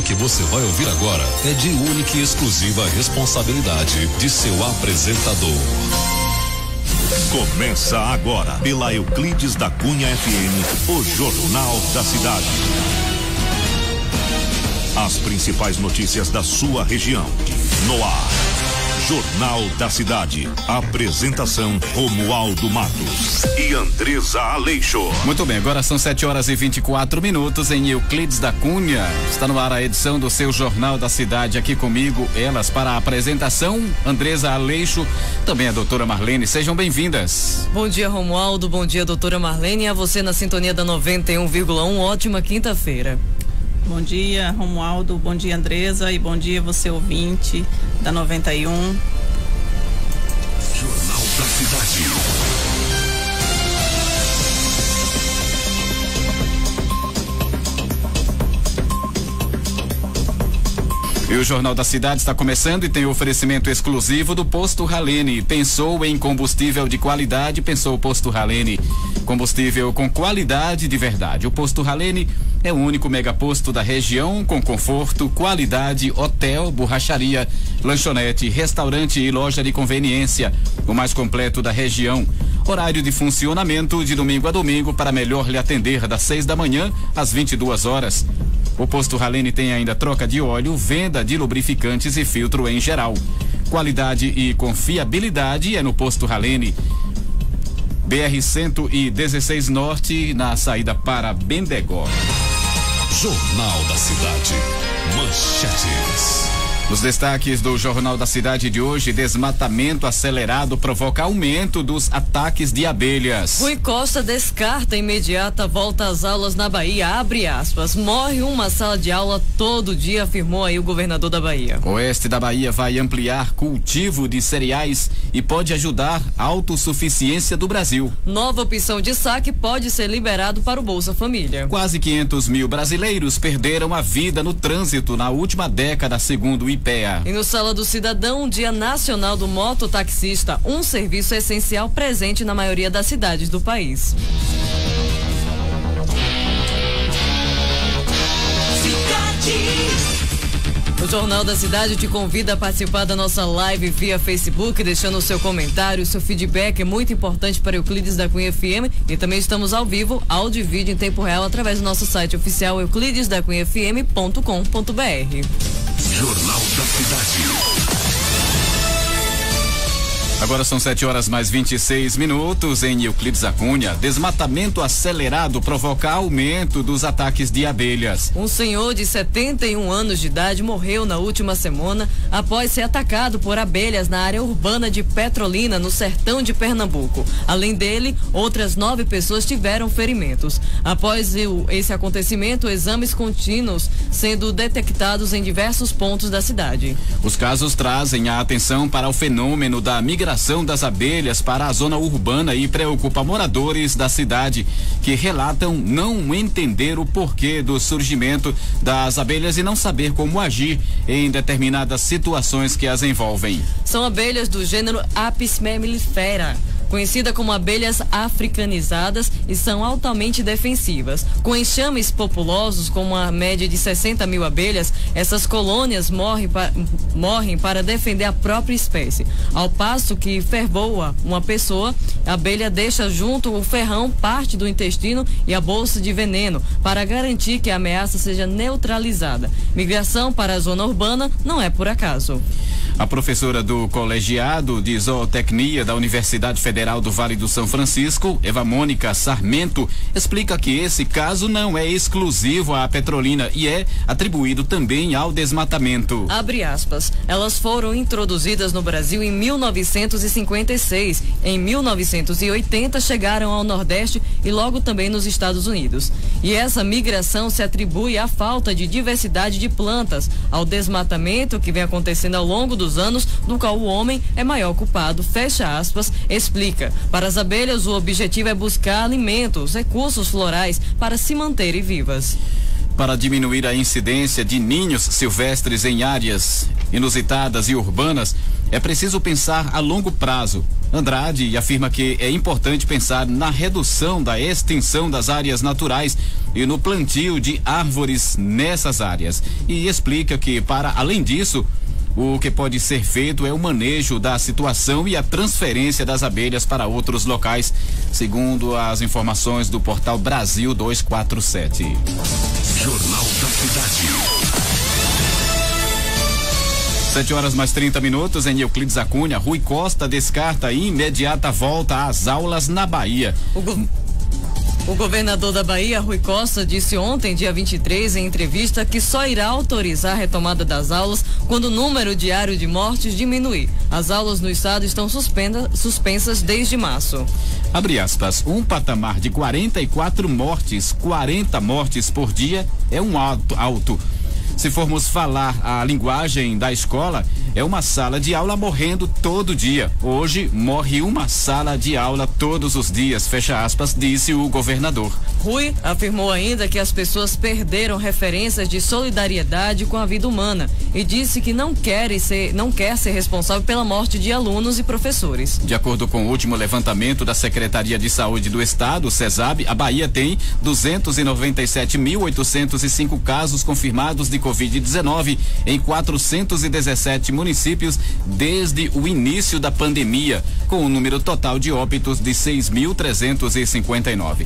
programa que você vai ouvir agora é de única e exclusiva responsabilidade de seu apresentador. Começa agora, pela Euclides da Cunha FM, o Jornal da Cidade. As principais notícias da sua região. No ar, Jornal da Cidade. Apresentação: Romualdo Matos e Andresa Aleixo. Muito bem, agora são 7h24 em Euclides da Cunha. Está no ar a edição do seu Jornal da Cidade. Aqui comigo, elas para a apresentação, Andresa Aleixo, também a doutora Marlene. Sejam bem-vindas. Bom dia, Romualdo. Bom dia, doutora Marlene. E a você na sintonia da 91,1. Ótima quinta-feira. Bom dia, Romualdo, bom dia, Andresa, e bom dia você ouvinte da 91. Jornal da Cidade. E o Jornal da Cidade está começando e tem o oferecimento exclusivo do Posto Ralene. Pensou em combustível de qualidade? Pensou o Posto Ralene. Combustível com qualidade de verdade. O Posto Ralene é o único megaposto da região com conforto, qualidade, hotel, borracharia, lanchonete, restaurante e loja de conveniência. O mais completo da região. Horário de funcionamento de domingo a domingo para melhor lhe atender das 6 da manhã às 22 horas. O Posto Ralene tem ainda troca de óleo, venda de lubrificantes e filtro em geral. Qualidade e confiabilidade é no Posto Ralene. BR-116 Norte, na saída para Bendegó. Jornal da Cidade. Manchetes. Nos destaques do Jornal da Cidade de hoje, desmatamento acelerado provoca aumento dos ataques de abelhas. Rui Costa descarta imediata volta às aulas na Bahia, abre aspas, morre uma sala de aula todo dia, afirmou aí o governador da Bahia. Oeste da Bahia vai ampliar cultivo de cereais e pode ajudar a autossuficiência do Brasil. Nova opção de saque pode ser liberado para o Bolsa Família. Quase 500 mil brasileiros perderam a vida no trânsito na última década, segundo o IPEA. E no Sala do Cidadão, Dia Nacional do Mototaxista, um serviço essencial presente na maioria das cidades do país. O Jornal da Cidade te convida a participar da nossa live via Facebook, deixando o seu comentário, o seu feedback é muito importante para Euclides da Cunha FM, e também estamos ao vivo, áudio e vídeo em tempo real através do nosso site oficial euclidesdacunhafm.com.br. Jornal da Cidade. Agora são 7h26 em Euclides da Cunha. Desmatamento acelerado provoca aumento dos ataques de abelhas. Um senhor de 71 anos de idade morreu na última semana após ser atacado por abelhas na área urbana de Petrolina, no sertão de Pernambuco. Além dele, outras 9 pessoas tiveram ferimentos. Após esse acontecimento, exames contínuos sendo detectados em diversos pontos da cidade. Os casos trazem a atenção para o fenômeno da migração das abelhas para a zona urbana e preocupa moradores da cidade que relatam não entender o porquê do surgimento das abelhas e não saber como agir em determinadas situações que as envolvem. São abelhas do gênero Apis mellifera, conhecida como abelhas africanizadas, e são altamente defensivas. Com enxames populosos, com uma média de 60 mil abelhas, essas colônias morrem para defender a própria espécie. Ao passo que fervoa uma pessoa, a abelha deixa junto o ferrão parte do intestino e a bolsa de veneno, para garantir que a ameaça seja neutralizada. Migração para a zona urbana não é por acaso. A professora do colegiado de zootecnia da Universidade Federal do Vale do São Francisco, Eva Mônica Sarmento, explica que esse caso não é exclusivo à Petrolina e é atribuído também ao desmatamento. Abre aspas. Elas foram introduzidas no Brasil em 1956. Em 1980 chegaram ao Nordeste e logo também nos Estados Unidos. E essa migração se atribui à falta de diversidade de plantas, ao desmatamento que vem acontecendo ao longo dos anos, no qual o homem é maior culpado, fecha aspas, explica. Para as abelhas, o objetivo é buscar alimentos, recursos florais para se manterem vivas. Para diminuir a incidência de ninhos silvestres em áreas inusitadas e urbanas, É preciso pensar a longo prazo. Andrade afirma que é importante pensar na redução da extinção das áreas naturais e no plantio de árvores nessas áreas. E explica que, para além disso, o que pode ser feito é o manejo da situação e a transferência das abelhas para outros locais, segundo as informações do portal Brasil 247. Jornal da Cidade. 7h mais 30 em Euclides da Cunha. Rui Costa descarta a imediata volta às aulas na Bahia. O governador da Bahia, Rui Costa, disse ontem, dia 23, em entrevista, que só irá autorizar a retomada das aulas quando o número diário de mortes diminuir. As aulas no estado estão suspensas desde março. Abre aspas, um patamar de 40 mortes por dia é um alto. Se formos falar a linguagem da escola, é uma sala de aula morrendo todo dia. Hoje morre uma sala de aula todos os dias, fecha aspas, disse o governador. Rui afirmou ainda que as pessoas perderam referências de solidariedade com a vida humana e disse que não quer ser responsável pela morte de alunos e professores. De acordo com o último levantamento da Secretaria de Saúde do Estado, CESAB, a Bahia tem 297.805 casos confirmados de Covid-19 em 417 municípios desde o início da pandemia, com um número total de óbitos de 6.359.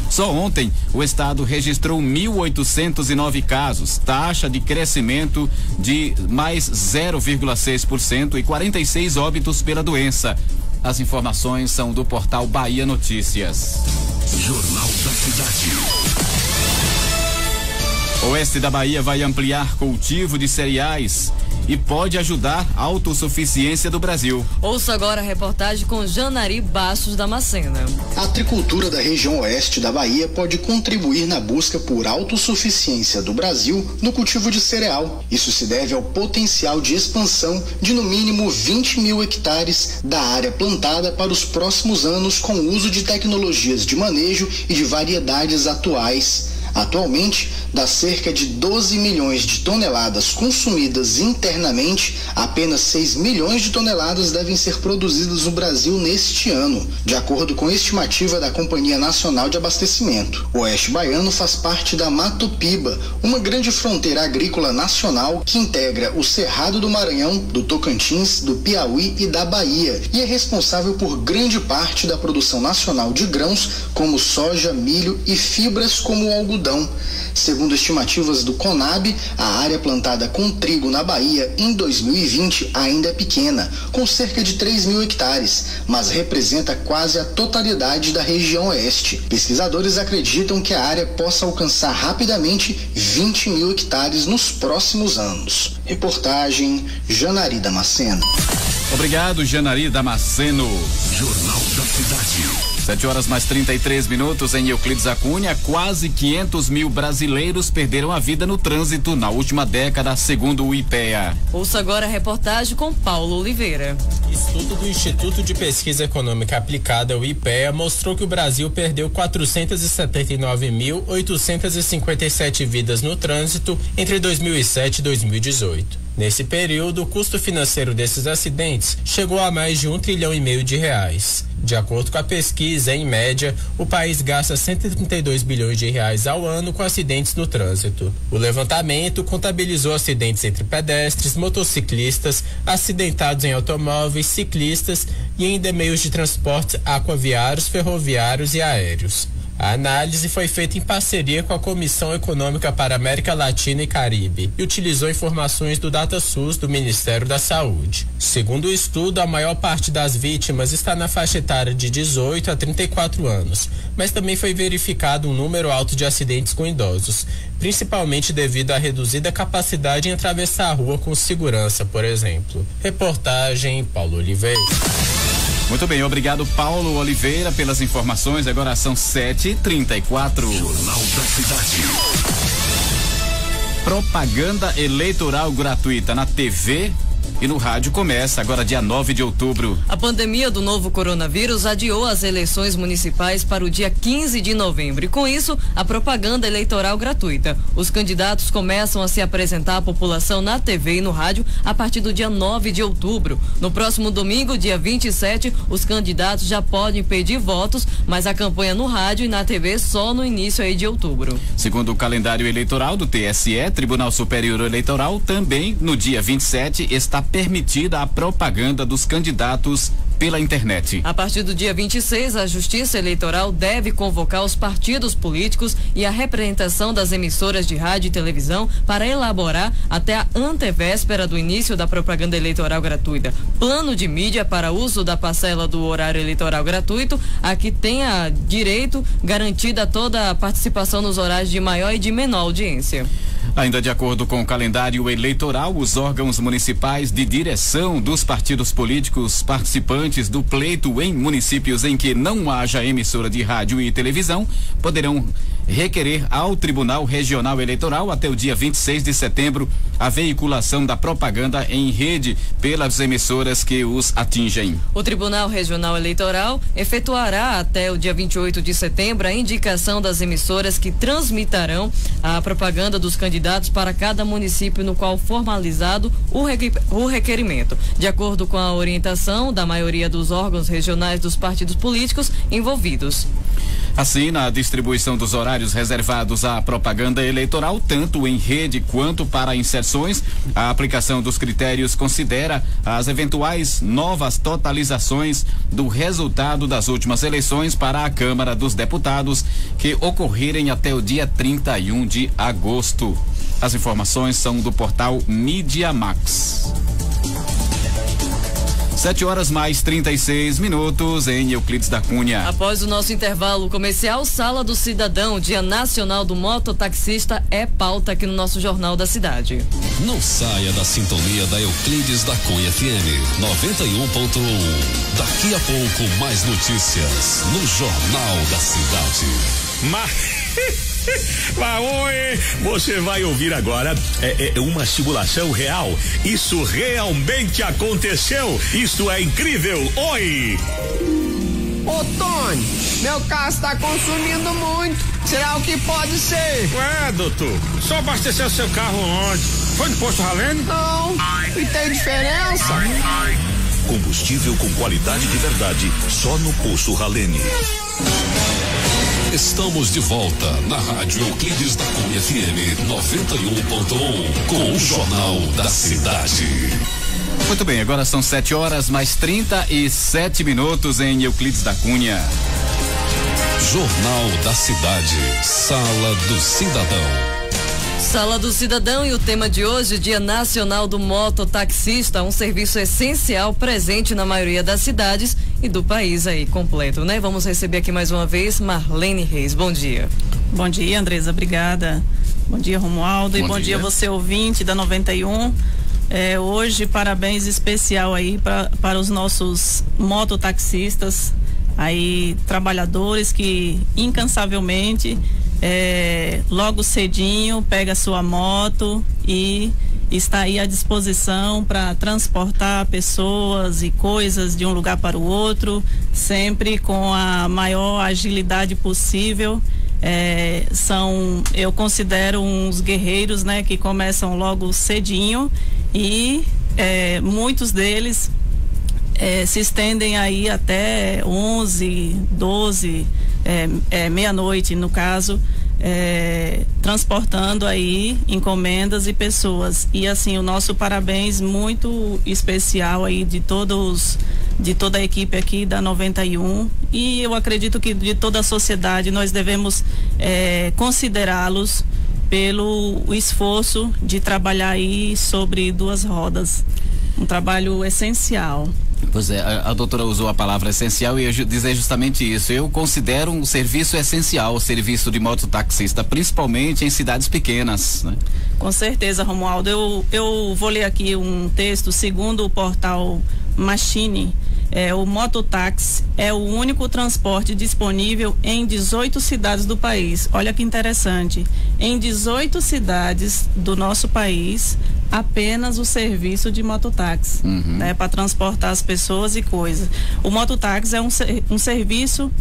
Só ontem, o estado registrou 1.809 casos, taxa de crescimento de mais 0,6% e 46 óbitos pela doença. As informações são do portal Bahia Notícias. Jornal da Cidade. Oeste da Bahia vai ampliar cultivo de cereais e pode ajudar a autossuficiência do Brasil. Ouça agora a reportagem com Janari Bastos Damascena. A agricultura da região oeste da Bahia pode contribuir na busca por autossuficiência do Brasil no cultivo de cereal. Isso se deve ao potencial de expansão de no mínimo 20 mil hectares da área plantada para os próximos anos com o uso de tecnologias de manejo e de variedades atuais. Atualmente, das cerca de 12 milhões de toneladas consumidas internamente, apenas 6 milhões de toneladas devem ser produzidas no Brasil neste ano, de acordo com a estimativa da Companhia Nacional de Abastecimento. O Oeste Baiano faz parte da Mato Piba, uma grande fronteira agrícola nacional que integra o Cerrado do Maranhão, do Tocantins, do Piauí e da Bahia, e é responsável por grande parte da produção nacional de grãos, como soja, milho e fibras como o algodão. Segundo estimativas do CONAB, a área plantada com trigo na Bahia em 2020 ainda é pequena, com cerca de 3 mil hectares, mas representa quase a totalidade da região oeste. Pesquisadores acreditam que a área possa alcançar rapidamente 20 mil hectares nos próximos anos. Reportagem Janari Damasceno. Obrigado, Janari Damasceno. Jornal da Cidade. 7h mais 33 em Euclides da Cunha. Quase 500 mil brasileiros perderam a vida no trânsito na última década, segundo o IPEA. Ouça agora a reportagem com Paulo Oliveira. Estudo do Instituto de Pesquisa Econômica Aplicada, o IPEA, mostrou que o Brasil perdeu 479.857 vidas no trânsito entre 2007 e 2018. Nesse período, o custo financeiro desses acidentes chegou a mais de R$1,5 trilhão de reais. De acordo com a pesquisa, em média, o país gasta 132 bilhões de reais ao ano com acidentes no trânsito. O levantamento contabilizou acidentes entre pedestres, motociclistas, acidentados em automóveis, ciclistas e ainda meios de transportes aquaviários, ferroviários e aéreos. A análise foi feita em parceria com a Comissão Econômica para a América Latina e Caribe e utilizou informações do DataSUS do Ministério da Saúde. Segundo o estudo, a maior parte das vítimas está na faixa etária de 18 a 34 anos, mas também foi verificado um número alto de acidentes com idosos, principalmente devido à reduzida capacidade em atravessar a rua com segurança, por exemplo. Reportagem Paulo Oliveira. Muito bem, obrigado Paulo Oliveira pelas informações. Agora são 7h34. Jornal da Cidade. Propaganda eleitoral gratuita na TV E no rádio começa agora dia 9 de outubro. A pandemia do novo coronavírus adiou as eleições municipais para o dia 15 de novembro. E com isso, a propaganda eleitoral gratuita. Os candidatos começam a se apresentar à população na TV e no rádio a partir do dia 9 de outubro. No próximo domingo, dia 27, os candidatos já podem pedir votos, mas a campanha no rádio e na TV só no início aí de outubro. Segundo o calendário eleitoral do TSE, Tribunal Superior Eleitoral, também no dia 27 está permitida a propaganda dos candidatos pela internet. A partir do dia 26, a Justiça Eleitoral deve convocar os partidos políticos e a representação das emissoras de rádio e televisão para elaborar até a antevéspera do início da propaganda eleitoral gratuita. Plano de mídia para uso da parcela do horário eleitoral gratuito, a que tenha direito garantida toda a participação nos horários de maior e de menor audiência. Ainda de acordo com o calendário eleitoral, os órgãos municipais de direção dos partidos políticos participantes do pleito em municípios em que não haja emissora de rádio e televisão poderão requerer ao Tribunal Regional Eleitoral até o dia 26 de setembro a veiculação da propaganda em rede pelas emissoras que os atingem. O Tribunal Regional Eleitoral efetuará até o dia 28 de setembro a indicação das emissoras que transmitirão a propaganda dos candidatos para cada município no qual formalizado o requerimento, de acordo com a orientação da maioria dos órgãos regionais dos partidos políticos envolvidos. Assim, na distribuição dos horários reservados à propaganda eleitoral, tanto em rede quanto para inserções, a aplicação dos critérios considera as eventuais novas totalizações do resultado das últimas eleições para a Câmara dos Deputados que ocorrerem até o dia 31 de agosto. As informações são do portal Mídia Max. 7h mais 36 em Euclides da Cunha. Após o nosso intervalo comercial, Sala do Cidadão, Dia Nacional do Mototaxista, é pauta aqui no nosso Jornal da Cidade. Não saia da sintonia da Euclides da Cunha FM 91.1. Daqui a pouco mais notícias no Jornal da Cidade. Oi, você vai ouvir agora uma simulação real. Isso realmente aconteceu. Isso é incrível. Oi! Ô Tony, meu carro está consumindo muito. Será o que pode ser? Ué, doutor, só abasteceu seu carro ontem. Foi no posto Ralene? Não, e tem diferença? Combustível com qualidade de verdade, só no posto Ralene. Estamos de volta na Rádio Euclides da Cunha FM 91.1 com o Jornal da Cidade. Muito bem, agora são 7h mais 37 em Euclides da Cunha. Jornal da Cidade, Sala do Cidadão. Sala do Cidadão, e o tema de hoje, Dia Nacional do Mototaxista, um serviço essencial presente na maioria das cidades e do país aí completo, né? Vamos receber aqui mais uma vez Marlene Reis. Bom dia. Bom dia, Andresa, obrigada. Bom dia, Romualdo, e bom dia você, ouvinte da 91. Hoje, parabéns especial aí para os nossos mototaxistas, aí trabalhadores que incansavelmente logo cedinho pega sua moto e está aí à disposição para transportar pessoas e coisas de um lugar para o outro, sempre com a maior agilidade possível. Eu considero uns guerreiros, né, que começam logo cedinho e muitos deles se estendem aí até 11, 12, meia-noite no caso, transportando aí encomendas e pessoas. E assim, o nosso parabéns muito especial aí de toda a equipe aqui da 91, e eu acredito que de toda a sociedade nós devemos considerá-los pelo esforço de trabalhar aí sobre duas rodas, um trabalho essencial. Pois é, a doutora usou a palavra essencial e eu ia dizer justamente isso. Eu considero um serviço essencial, o serviço de mototaxista, principalmente em cidades pequenas, né? Com certeza, Romualdo. Eu vou ler aqui um texto, segundo o portal Machine. O mototáxi é o único transporte disponível em 18 cidades do país. Olha que interessante. Em 18 cidades do nosso país, apenas o serviço de mototáxi, né, para transportar as pessoas e coisas. O mototáxi é um serviço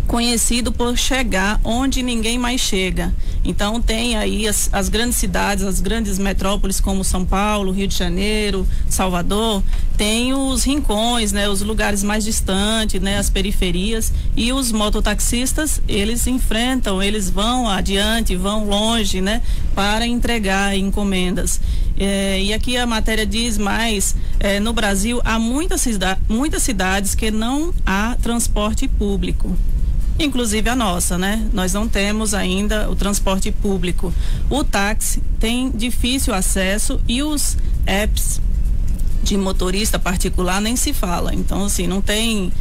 conhecido por chegar onde ninguém mais chega. Então tem aí as grandes cidades, as grandes metrópoles como São Paulo, Rio de Janeiro, Salvador, tem os rincões, né, os lugares mais distantes, né, as periferias, e os mototaxistas, eles enfrentam, eles vão adiante, vão longe, né, para entregar encomendas. E aqui a matéria diz mais, no Brasil há muitas cidades que não há transporte público. Inclusive a nossa, né? Nós não temos ainda o transporte público. O táxi tem difícil acesso e os apps de motorista particular nem se fala. Então, assim, não tem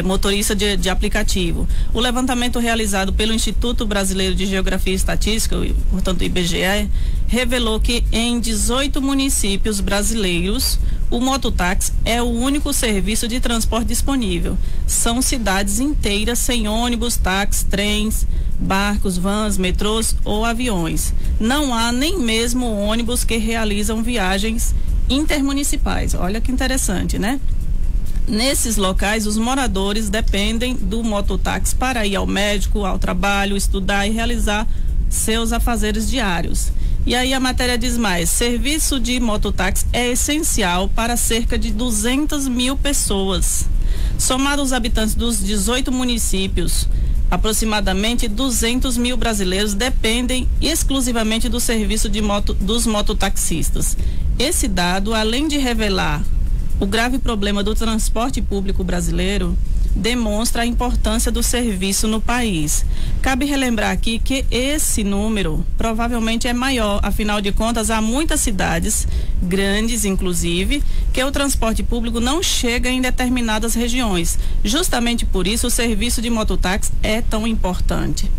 motorista de aplicativo. O levantamento realizado pelo Instituto Brasileiro de Geografia e Estatística, portanto IBGE, revelou que em 18 municípios brasileiros o mototáxi é o único serviço de transporte disponível. São cidades inteiras sem ônibus, táxis, trens, barcos, vans, metrôs ou aviões. Não há nem mesmo ônibus que realizam viagens intermunicipais. Olha que interessante, né? Nesses locais, os moradores dependem do mototáxi para ir ao médico, ao trabalho, estudar e realizar seus afazeres diários. E aí a matéria diz mais: serviço de mototáxi é essencial para cerca de 200 mil pessoas. Somado os habitantes dos 18 municípios, aproximadamente 200 mil brasileiros dependem exclusivamente do serviço dos mototaxistas. Esse dado, além de revelar o grave problema do transporte público brasileiro, demonstra a importância do serviço no país. Cabe relembrar aqui que esse número provavelmente é maior, afinal de contas há muitas cidades, grandes inclusive, que o transporte público não chega em determinadas regiões. Justamente por isso o serviço de mototáxi é tão importante.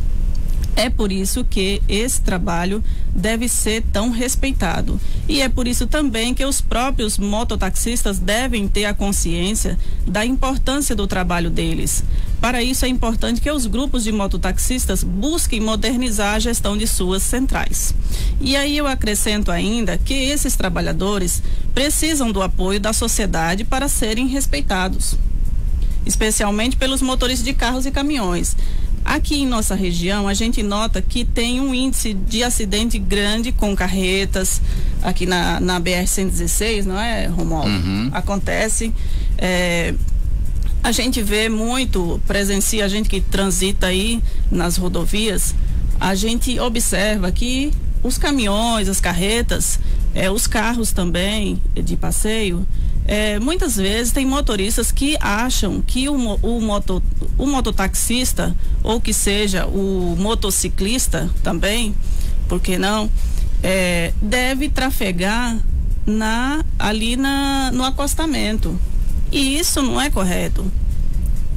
É por isso que esse trabalho deve ser tão respeitado. E é por isso também que os próprios mototaxistas devem ter a consciência da importância do trabalho deles. Para isso é importante que os grupos de mototaxistas busquem modernizar a gestão de suas centrais. E aí eu acrescento ainda que esses trabalhadores precisam do apoio da sociedade para serem respeitados, especialmente pelos motoristas de carros e caminhões. Aqui em nossa região, a gente nota que tem um índice de acidente grande com carretas, aqui na BR-116, não é, Romualdo? Acontece. A gente vê muito, presencia a gente que transita aí nas rodovias, a gente observa que os caminhões, as carretas, os carros também de passeio, muitas vezes tem motoristas que acham que o mototaxista, ou que seja o motociclista também, por que não, deve trafegar ali no acostamento. E isso não é correto,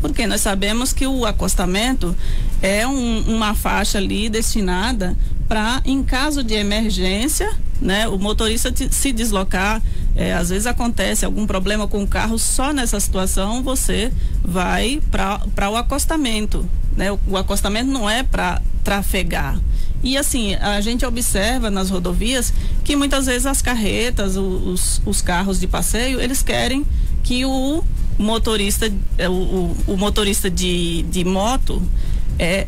porque nós sabemos que o acostamento é uma faixa ali destinada para, em caso de emergência, né, o motorista se deslocar. Às vezes acontece algum problema com o carro, só nessa situação você vai para o acostamento, né? O acostamento não é para trafegar. E assim, a gente observa nas rodovias que muitas vezes as carretas, os carros de passeio, eles querem que o motorista, o motorista de moto,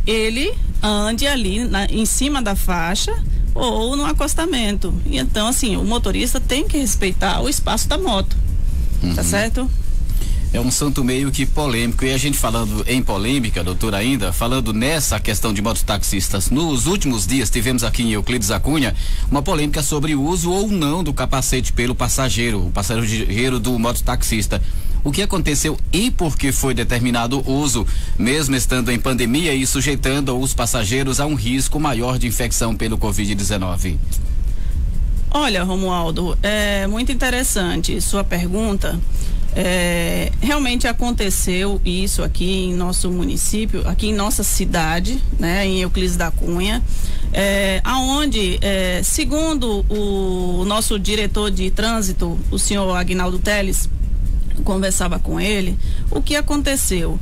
ele ande ali em cima da faixa ou no acostamento. E então, assim, o motorista tem que respeitar o espaço da moto. Tá certo? É um santo meio que polêmico. E a gente falando em polêmica, doutora, ainda falando nessa questão de mototaxistas, nos últimos dias tivemos aqui em Euclides da Cunha uma polêmica sobre o uso ou não do capacete pelo passageiro, o passageiro do mototaxista. O que aconteceu e por que foi determinado o uso, mesmo estando em pandemia e sujeitando os passageiros a um risco maior de infecção pelo Covid-19? Olha, Romualdo, é muito interessante sua pergunta. Realmente aconteceu isso aqui em nosso município, aqui em nossa cidade, né, em Euclides da Cunha, aonde, segundo o nosso diretor de trânsito, o senhor Aguinaldo Teles, conversava com ele, o que aconteceu?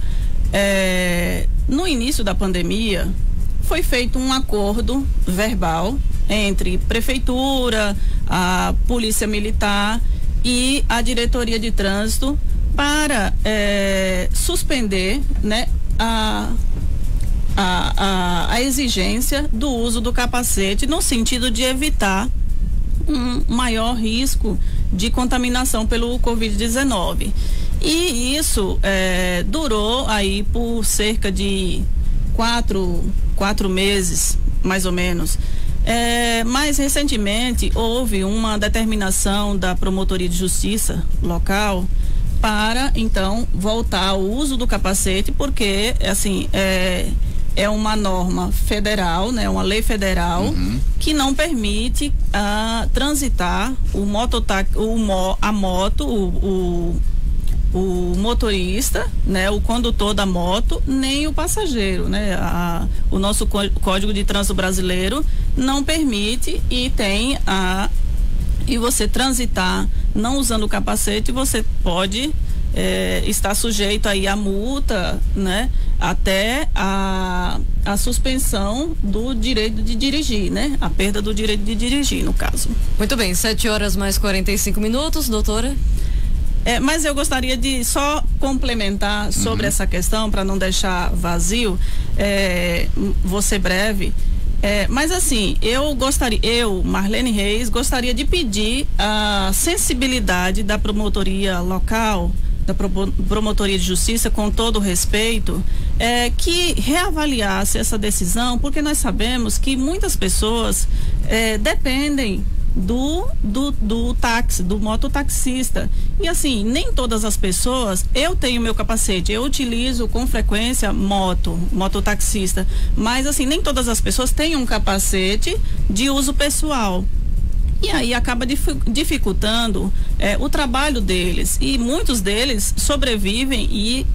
No início da pandemia, foi feito um acordo verbal entre prefeitura, a polícia militar e a diretoria de trânsito para suspender, né, a exigência do uso do capacete, no sentido de evitar um maior risco de contaminação pelo Covid-19. E isso durou aí por cerca de quatro meses, mais ou menos. Mais recentemente houve uma determinação da Promotoria de Justiça local para então voltar ao uso do capacete, porque assim é uma norma federal, né, uma lei federal que não permite transitar o motorista, né, o condutor da moto, nem o passageiro, né? O nosso Código de Trânsito brasileiro não permite e você transitar não usando o capacete, você pode estar sujeito aí a multa, né? Até a suspensão do direito de dirigir, né? A perda do direito de dirigir, no caso. Muito bem, 7h mais 45, doutora. Mas eu gostaria de só complementar sobre essa questão, para não deixar vazio, vou ser breve. Mas assim, Marlene Reis, gostaria de pedir a sensibilidade da promotoria local, da Promotoria de Justiça, com todo o respeito, que reavaliasse essa decisão, porque nós sabemos que muitas pessoas dependem do táxi, do mototaxista. E assim, nem todas as pessoas, eu tenho meu capacete, eu utilizo com frequência mototaxista, mas assim, nem todas as pessoas têm um capacete de uso pessoal. E aí acaba dificultando o trabalho deles, e muitos deles sobrevivem e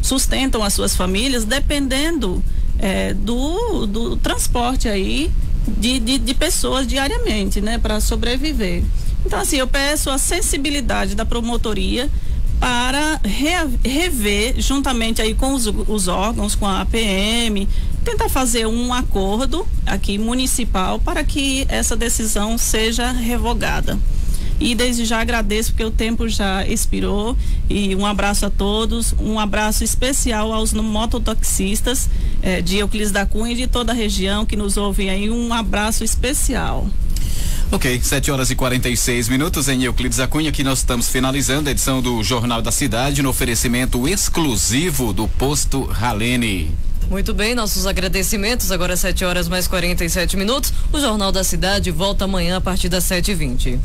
sustentam as suas famílias dependendo do transporte aí de pessoas diariamente, né, para sobreviver. Então assim, eu peço a sensibilidade da promotoria para rever juntamente aí com os órgãos, com a APM, tentar fazer um acordo aqui municipal para que essa decisão seja revogada. E desde já agradeço, porque o tempo já expirou, e um abraço a todos, um abraço especial aos mototaxistas de Euclides da Cunha e de toda a região que nos ouvem aí, um abraço especial. Ok, 7h46 em Euclides da Cunha, que nós estamos finalizando a edição do Jornal da Cidade no oferecimento exclusivo do Posto Ralene. Muito bem, nossos agradecimentos. Agora 7h mais 47. O Jornal da Cidade volta amanhã a partir das 7h20.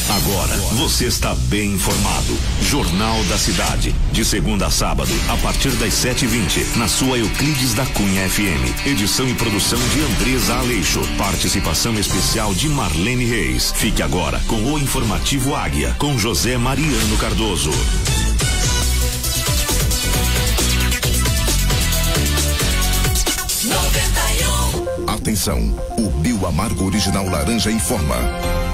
Agora você está bem informado. Jornal da Cidade, de segunda a sábado, a partir das 7h20, na sua Euclides da Cunha FM. Edição e produção de Andresa Aleixo. Participação especial de Marlene Reis. Fique agora com o informativo Águia, com José Mariano Cardoso. Atenção, o Bioamargo Original Laranja informa: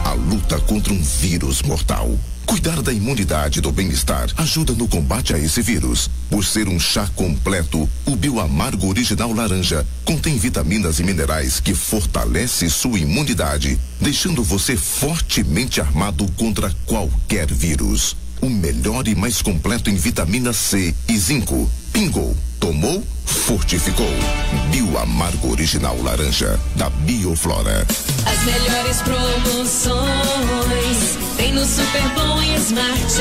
a luta contra um vírus mortal. Cuidar da imunidade e do bem-estar ajuda no combate a esse vírus. Por ser um chá completo, o Bioamargo Original Laranja contém vitaminas e minerais que fortalecem sua imunidade, deixando você fortemente armado contra qualquer vírus. O melhor e mais completo em vitamina C e zinco. Pingou, tomou, fortificou. Bioamargo Original Laranja, da Bioflora. As melhores promoções tem no Super Bom e Smart.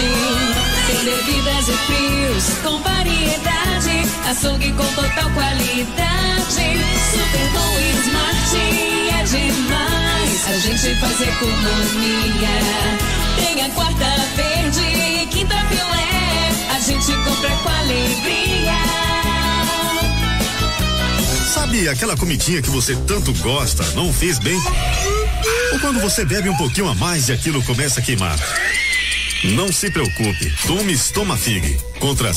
Tem bebidas e frios com variedade, açougue com total qualidade. Super Bom e Smart é demais, a gente faz economia. Tem a quarta verde e quinta filé, a gente compra com alegria. Sabe aquela comidinha que você tanto gosta, não fez bem? Ou quando você bebe um pouquinho a mais e aquilo começa a queimar? Não se preocupe, tome Estomafig contra